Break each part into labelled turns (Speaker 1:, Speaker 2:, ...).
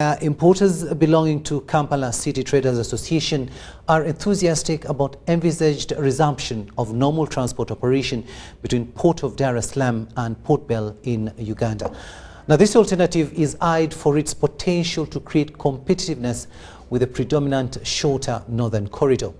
Speaker 1: Importers belonging to Kampala City Traders Association are enthusiastic about envisaged resumption of normal transport operation between Port of Dar es Salaam and Port Bell in Uganda. Now, this alternative is eyed for its potential to create competitiveness with the predominant shorter northern corridor.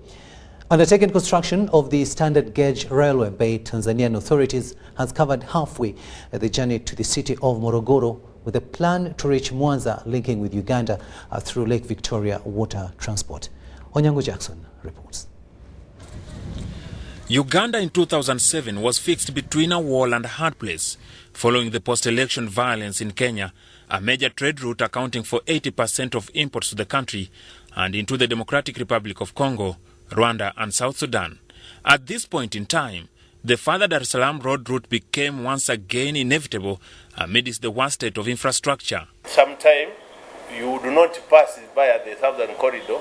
Speaker 1: Undertaken construction of the standard gauge railway by Tanzanian authorities has covered halfway the journey to the city of Morogoro, with a plan to reach Mwanza, linking with Uganda through Lake Victoria water transport. Onyango Jackson reports.
Speaker 2: Uganda in 2007 was fixed between a wall and a hard place, following the post-election violence in Kenya, a major trade route accounting for 80% of imports to the country, and into the Democratic Republic of Congo, Rwanda and South Sudan. At this point in time, the further Dar es Salaam road route became once again inevitable amidst the worst state of infrastructure.
Speaker 3: Sometimes you do not pass via the southern corridor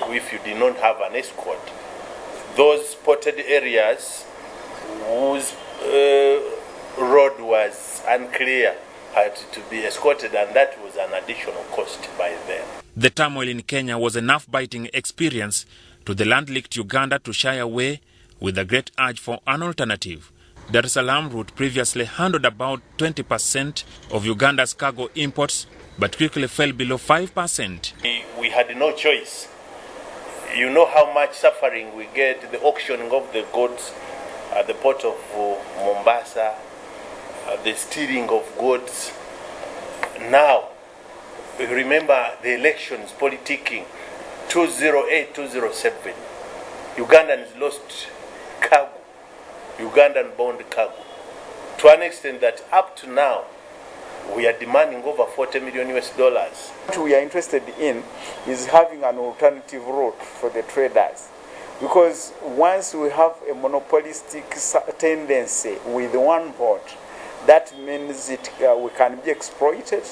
Speaker 3: if you did not have an escort. Those spotted areas whose road was unclear had to be escorted, and that was an additional cost by them.
Speaker 2: The turmoil in Kenya was a nerve-biting experience to the land-licked Uganda to shy away with a great urge for an alternative. Dar es Salaam route previously handled about 20% of Uganda's cargo imports, but quickly fell below 5%.
Speaker 3: We had no choice. You know how much suffering we get, the auctioning of the goods at the port of Mombasa, the stealing of goods. Now, remember the elections, politicking, 2008, 2007. Ugandans lost cargo, Ugandan-bound cargo, to an extent that up to now we are demanding over $40 million.
Speaker 4: What we are interested in is having an alternative route for the traders, because once we have a monopolistic tendency with one port, that means we can be exploited,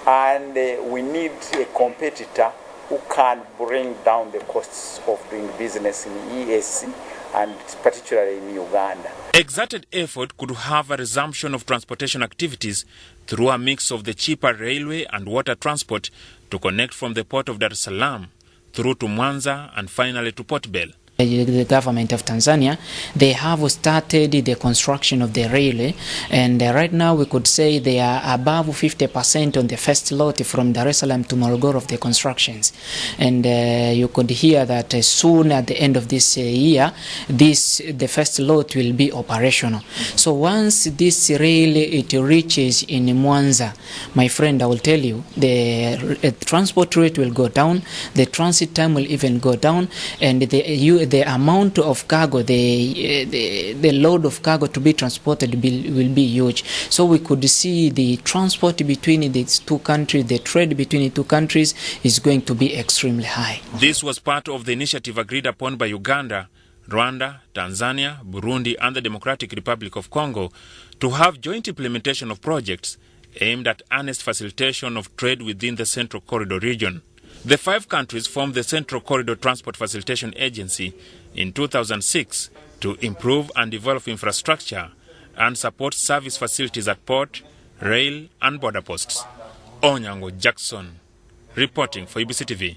Speaker 4: and we need a competitor who can bring down the costs of doing business in EAC, and particularly in Uganda.
Speaker 2: Exerted effort could have a resumption of transportation activities through a mix of the cheaper railway and water transport to connect from the port of Dar es Salaam through to Mwanza and finally to Port Bell.
Speaker 5: The government of Tanzania, they have started the construction of the railway, and right now we could say they are above 50% on the first lot from Dar es Salaam to Morogoro of the constructions. And you could hear that soon at the end of this year, the first lot will be operational. So once this rail it reaches in Mwanza, my friend, I will tell you, the transport rate will go down, the transit time will even go down, and the amount of cargo, the load of cargo to be transported will be huge. So we could see the transport between these two countries, the trade between the two countries is going to be extremely high.
Speaker 2: This was part of the initiative agreed upon by Uganda, Rwanda, Tanzania, Burundi and the Democratic Republic of Congo to have joint implementation of projects aimed at earnest facilitation of trade within the Central Corridor region. The 5 countries formed the Central Corridor Transport Facilitation Agency in 2006 to improve and develop infrastructure and support service facilities at port, rail and border posts. Onyango Jackson, reporting for UBC TV.